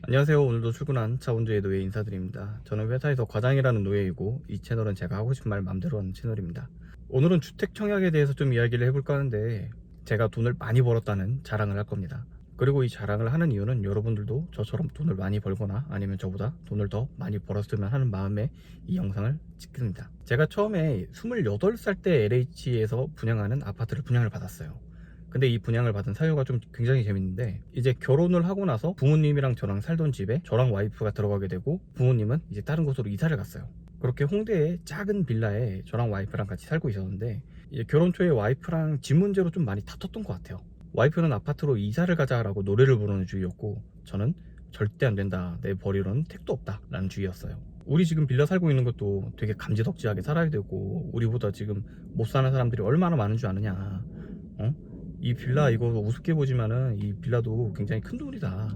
안녕하세요. 오늘도 출근한 차운주의 노예 인사드립니다. 저는 회사에서 과장이라는 노예이고, 이 채널은 제가 하고 싶은 말 맘대로 하는 채널입니다. 오늘은 주택 청약에 대해서 좀 이야기를 해볼까 하는데, 제가 돈을 많이 벌었다는 자랑을 할 겁니다. 그리고 이 자랑을 하는 이유는 여러분들도 저처럼 돈을 많이 벌거나 아니면 저보다 돈을 더 많이 벌었으면 하는 마음에 이 영상을 찍습니다. 제가 처음에 28살 때 LH에서 분양하는 아파트를 분양을 받았어요. 근데 이 분양을 받은 사유가 좀 굉장히 재밌는데, 이제 결혼을 하고 나서 부모님이랑 저랑 살던 집에 저랑 와이프가 들어가게 되고, 부모님은 이제 다른 곳으로 이사를 갔어요. 그렇게 홍대의 작은 빌라에 저랑 와이프랑 같이 살고 있었는데, 이제 결혼 초에 와이프랑 집 문제로 좀 많이 다퉜던 것 같아요. 와이프는 아파트로 이사를 가자라고 노래를 부르는 주의였고, 저는 절대 안 된다, 내 벌이로는 택도 없다 라는 주의였어요. 우리 지금 빌라 살고 있는 것도 되게 감지덕지하게 살아야 되고, 우리보다 지금 못 사는 사람들이 얼마나 많은 줄 아느냐. 어? 이 빌라 이거 우습게 보지만은 이 빌라도 굉장히 큰 돈이다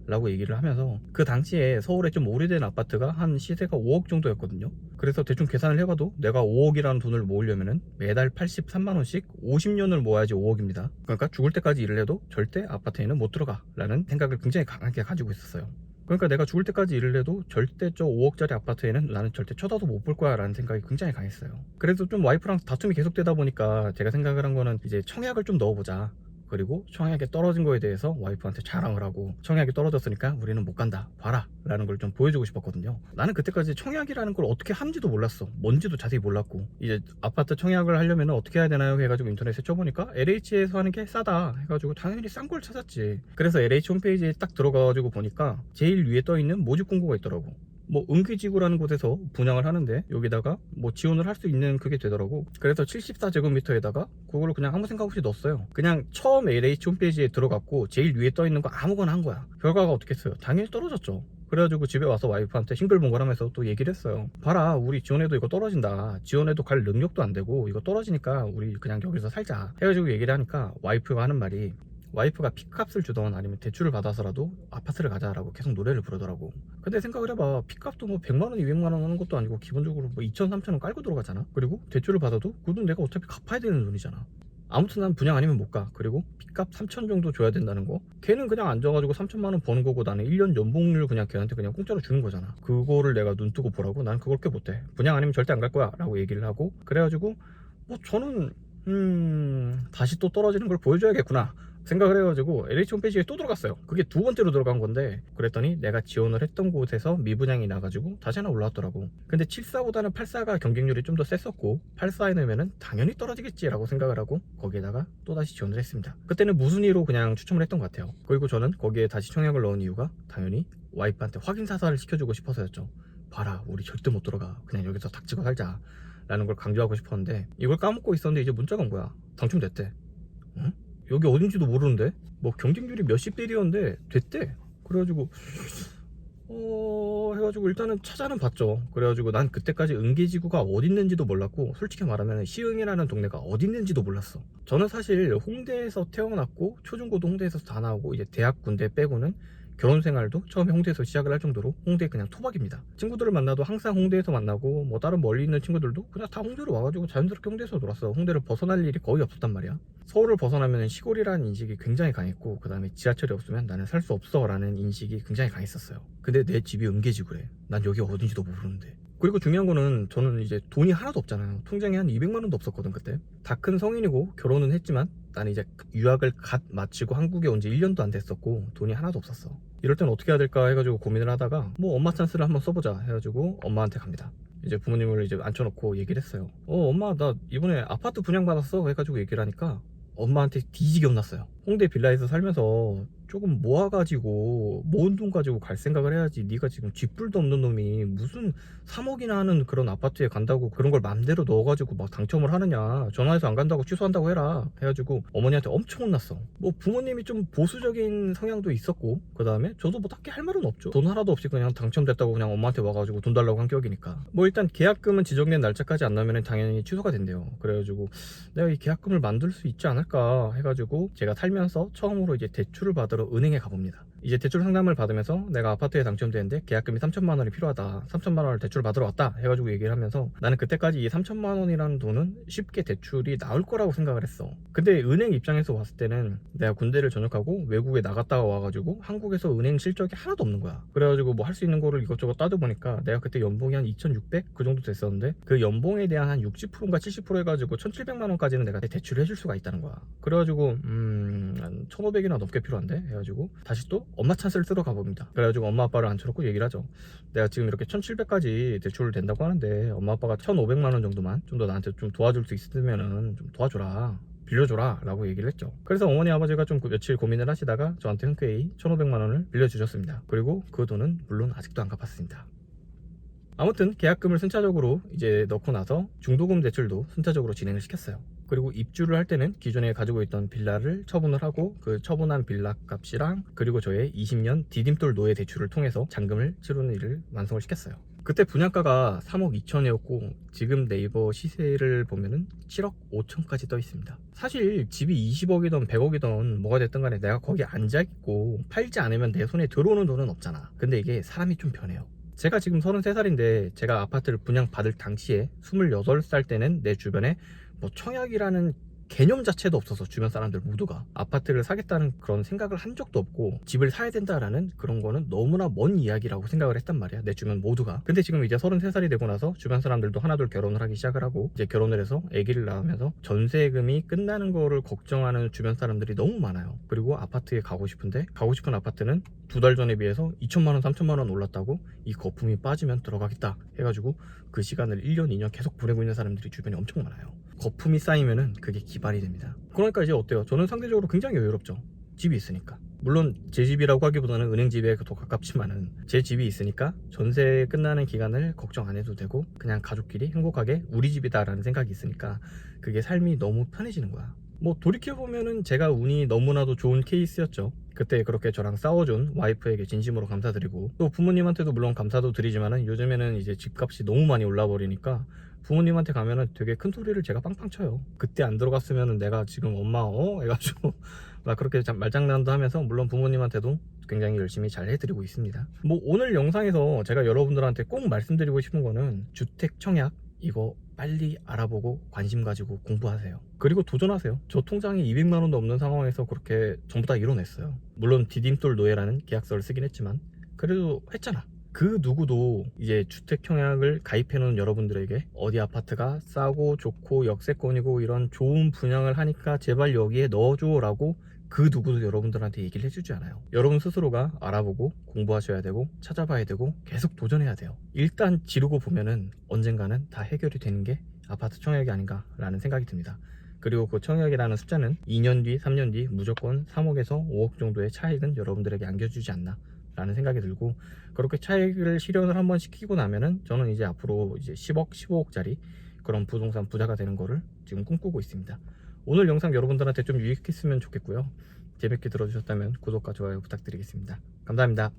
라고 얘기를 하면서, 그 당시에 서울에 좀 오래된 아파트가 한 시세가 5억 정도였거든요. 그래서 대충 계산을 해봐도 내가 5억이라는 돈을 모으려면은 매달 83만원씩 50년을 모아야지 5억입니다. 그러니까 죽을 때까지 일을 해도 절대 아파트에는 못 들어가 라는 생각을 굉장히 강하게 가지고 있었어요. 그러니까 내가 죽을 때까지 일을 해도 절대 저 5억짜리 아파트에는 나는 절대 쳐다도 못 볼 거야 라는 생각이 굉장히 강했어요. 그래서 좀 와이프랑 다툼이 계속되다 보니까 제가 생각을 한 거는, 이제 청약을 좀 넣어보자. 그리고 청약에 떨어진 거에 대해서 와이프한테 자랑을 하고, 청약이 떨어졌으니까 우리는 못 간다, 봐라 라는 걸 좀 보여주고 싶었거든요. 나는 그때까지 청약이라는 걸 어떻게 하는지도 몰랐어. 뭔지도 자세히 몰랐고, 이제 아파트 청약을 하려면 어떻게 해야 되나요 해가지고 인터넷에 쳐보니까 LH에서 하는 게 싸다 해가지고 당연히 싼 걸 찾았지. 그래서 LH 홈페이지에 딱 들어가가지고 보니까 제일 위에 떠있는 모집 공고가 있더라고. 뭐 은기지구라는 곳에서 분양을 하는데, 여기다가 뭐 지원을 할 수 있는 그게 되더라고. 그래서 74제곱미터에다가 그걸로 그냥 아무 생각 없이 넣었어요. 그냥 처음 LH 홈페이지에 들어갔고 제일 위에 떠있는 거 아무거나 한 거야. 결과가 어떻겠어요? 당연히 떨어졌죠. 그래가지고 집에 와서 와이프한테 싱글벙글하면서 또 얘기를 했어요. 봐라, 우리 지원해도 이거 떨어진다. 지원해도 갈 능력도 안 되고 이거 떨어지니까 우리 그냥 여기서 살자 해가지고 얘기를 하니까, 와이프가 하는 말이, 와이프가 핏값을 주던 아니면 대출을 받아서라도 아파트를 가자라고 계속 노래를 부르더라고. 근데 생각을 해봐. 핏값도 뭐 100만원 200만원 하는 것도 아니고 기본적으로 뭐 2천 3천원 깔고 들어가잖아. 그리고 대출을 받아도 그 돈 내가 어차피 갚아야 되는 돈이잖아. 아무튼 난 분양 아니면 못 가. 그리고 핏값 3천 정도 줘야 된다는 거, 걔는 그냥 앉아가지고 3천만원 버는 거고 나는 1년 연봉률 그냥 걔한테 그냥 공짜로 주는 거잖아. 그거를 내가 눈 뜨고 보라고? 난 그걸 꽤 못해. 분양 아니면 절대 안 갈 거야 라고 얘기를 하고, 그래가지고 뭐 저는 다시 또 떨어지는 걸 보여줘야겠구나 생각을 해가지고 LH 홈페이지에 또 들어갔어요. 그게 두 번째로 들어간 건데, 그랬더니 내가 지원을 했던 곳에서 미분양이 나가지고 다시 하나 올라왔더라고. 근데 74보다는 84가 경쟁률이 좀 더 셌었고, 84에 넣으면은 당연히 떨어지겠지 라고 생각을 하고 거기에다가 또 다시 지원을 했습니다. 그때는 무순위로 그냥 추첨을 했던 것 같아요. 그리고 저는 거기에 다시 청약을 넣은 이유가 당연히 와이프한테 확인 사살을 시켜주고 싶어서였죠. 봐라, 우리 절대 못 들어가. 그냥 여기서 닥치고 살자 라는 걸 강조하고 싶었는데, 이걸 까먹고 있었는데 이제 문자가 온 거야. 당첨됐대. 응? 여기 어딘지도 모르는데 뭐 경쟁률이 몇십 대일이었는데 됐대. 그래가지고 해가지고 일단은 찾아는 봤죠. 그래가지고 난 그때까지 은계지구가 어디 있는지도 몰랐고, 솔직히 말하면 시흥이라는 동네가 어디 있는지도 몰랐어. 저는 사실 홍대에서 태어났고 초중고도 홍대에서 다 나오고, 이제 대학 군대 빼고는 결혼 생활도 처음에 홍대에서 시작을 할 정도로 홍대 그냥 토박입니다. 친구들을 만나도 항상 홍대에서 만나고, 뭐 다른 멀리 있는 친구들도 그냥 다 홍대로 와가지고 자연스럽게 홍대에서 놀았어. 홍대를 벗어날 일이 거의 없었단 말이야. 서울을 벗어나면 시골이라는 인식이 굉장히 강했고, 그 다음에 지하철이 없으면 나는 살 수 없어 라는 인식이 굉장히 강했었어요. 근데 내 집이 은계지구래. 난 여기 어딘지도 모르는데. 그리고 중요한 거는, 저는 이제 돈이 하나도 없잖아요. 통장에 한 200만 원도 없었거든 그때. 다 큰 성인이고 결혼은 했지만 나는 이제 유학을 갓 마치고 한국에 온 지 1년도 안 됐었고 돈이 하나도 없었어. 이럴 땐 어떻게 해야 될까 해가지고 고민을 하다가, 뭐 엄마 찬스를 한번 써보자 해가지고 엄마한테 갑니다. 이제 부모님을 이제 앉혀놓고 얘기를 했어요. 엄마, 나 이번에 아파트 분양받았어 해가지고 얘기를 하니까 엄마한테 뒤지게 혼났어요. 홍대 빌라에서 살면서 조금 모아가지고 모은 돈 가지고 갈 생각을 해야지, 네가 지금 쥐뿔도 없는 놈이 무슨 3억이나 하는 그런 아파트에 간다고 그런 걸 맘대로 넣어가지고 막 당첨을 하느냐. 전화해서 안 간다고 취소한다고 해라 해가지고 어머니한테 엄청 혼났어. 뭐 부모님이 좀 보수적인 성향도 있었고, 그 다음에 저도 뭐 딱히 할 말은 없죠. 돈 하나도 없이 그냥 당첨됐다고 그냥 엄마한테 와가지고 돈 달라고 한 격이니까. 뭐 일단 계약금은 지정된 날짜까지 안 나면 당연히 취소가 된대요. 그래가지고 내가 이 계약금을 만들 수 있지 않을까 해가지고 제가 살면서 처음으로 이제 대출을 받으러 은행에 가봅니다. 이제 대출 상담을 받으면서 내가 아파트에 당첨되는데 계약금이 3천만 원이 필요하다, 3천만 원을 대출 받으러 왔다 해가지고 얘기를 하면서 나는 그때까지 이 3천만 원이라는 돈은 쉽게 대출이 나올 거라고 생각을 했어. 근데 은행 입장에서 봤을 때는 내가 군대를 전역하고 외국에 나갔다가 와가지고 한국에서 은행 실적이 하나도 없는 거야. 그래가지고 뭐 할 수 있는 거를 이것저것 따져보니까 내가 그때 연봉이 한 2,600 그 정도 됐었는데 그 연봉에 대한 한 60%인가 70% 해가지고 1,700만 원까지는 내가 대출을 해줄 수가 있다는 거야. 그래가지고 한 1,500이나 넘게 필요한데 해가지고 다시 또 엄마 찬스를 쓰러 가봅니다. 그래가지고 엄마 아빠를 앉혀놓고 얘기를 하죠. 내가 지금 이렇게 1,700까지 대출을 된다고 하는데 엄마 아빠가 1,500만 원 정도만 좀 더 나한테 좀 도와줄 수 있으면은 좀 도와줘라, 빌려줘라 라고 얘기를 했죠. 그래서 어머니 아버지가 좀 며칠 고민을 하시다가 저한테 흔쾌히 1,500만 원을 빌려주셨습니다. 그리고 그 돈은 물론 아직도 안 갚았습니다. 아무튼 계약금을 순차적으로 이제 넣고 나서 중도금 대출도 순차적으로 진행을 시켰어요. 그리고 입주를 할 때는 기존에 가지고 있던 빌라를 처분을 하고 그 처분한 빌라 값이랑 그리고 저의 20년 디딤돌 노예 대출을 통해서 잔금을 치르는 일을 완성을 시켰어요. 그때 분양가가 3억 2천이었고 지금 네이버 시세를 보면은 7억 5천까지 떠 있습니다. 사실 집이 20억이든 100억이든 뭐가 됐든 간에 내가 거기 앉아있고 팔지 않으면 내 손에 들어오는 돈은 없잖아. 근데 이게 사람이 좀 변해요. 제가 지금 33살인데 제가 아파트를 분양받을 당시에 28살 때는 내 주변에 뭐 청약이라는 개념 자체도 없어서 주변 사람들 모두가 아파트를 사겠다는 그런 생각을 한 적도 없고 집을 사야 된다라는 그런 거는 너무나 먼 이야기라고 생각을 했단 말이야, 내 주변 모두가. 근데 지금 이제 33살이 되고 나서 주변 사람들도 하나둘 결혼을 하기 시작을 하고 이제 결혼을 해서 아기를 낳으면서 전세금이 끝나는 거를 걱정하는 주변 사람들이 너무 많아요. 그리고 아파트에 가고 싶은데 가고 싶은 아파트는 2달 전에 비해서 2천만 원 3천만 원 올랐다고 이 거품이 빠지면 들어가겠다 해가지고 그 시간을 1년 2년 계속 보내고 있는 사람들이 주변에 엄청 많아요. 거품이 쌓이면은 그게 기반이 됩니다. 그러니까 이제 어때요? 저는 상대적으로 굉장히 여유롭죠. 집이 있으니까. 물론 제 집이라고 하기보다는 은행 집에 더 가깝지만은 제 집이 있으니까 전세 끝나는 기간을 걱정 안 해도 되고 그냥 가족끼리 행복하게 우리 집이다라는 생각이 있으니까 그게 삶이 너무 편해지는 거야. 뭐 돌이켜보면은 제가 운이 너무나도 좋은 케이스였죠. 그때 그렇게 저랑 싸워준 와이프에게 진심으로 감사드리고 또 부모님한테도 물론 감사도 드리지만은 요즘에는 이제 집값이 너무 많이 올라 버리니까 부모님한테 가면은 되게 큰 소리를 제가 빵빵 쳐요. 그때 안 들어갔으면은 내가 지금 엄마 해가지고 막 그렇게 말장난도 하면서 물론 부모님한테도 굉장히 열심히 잘 해드리고 있습니다. 뭐 오늘 영상에서 제가 여러분들한테 꼭 말씀드리고 싶은 거는 주택 청약 이거 빨리 알아보고 관심 가지고 공부하세요. 그리고 도전하세요. 저 통장에 200만 원도 없는 상황에서 그렇게 전부 다 이뤄냈어요. 물론 디딤돌 노예라는 계약서를 쓰긴 했지만 그래도 했잖아. 그 누구도 이제 주택 청약을 가입해 놓은 여러분들에게 어디 아파트가 싸고 좋고 역세권이고 이런 좋은 분양을 하니까 제발 여기에 넣어줘 라고 그 누구도 여러분들한테 얘기를 해주지 않아요. 여러분 스스로가 알아보고 공부하셔야 되고 찾아봐야 되고 계속 도전해야 돼요. 일단 지르고 보면은 언젠가는 다 해결이 되는 게 아파트 청약이 아닌가 라는 생각이 듭니다. 그리고 그 청약이라는 숫자는 2년 뒤 3년 뒤 무조건 3억에서 5억 정도의 차익은 여러분들에게 안겨주지 않나 라는 생각이 들고 그렇게 차익을 실현을 한번 시키고 나면은 저는 이제 앞으로 이제 10억 15억짜리 그런 부동산 부자가 되는 거를 지금 꿈꾸고 있습니다. 오늘 영상 여러분들한테 좀 유익했으면 좋겠고요. 재밌게 들어주셨다면 구독과 좋아요 부탁드리겠습니다. 감사합니다.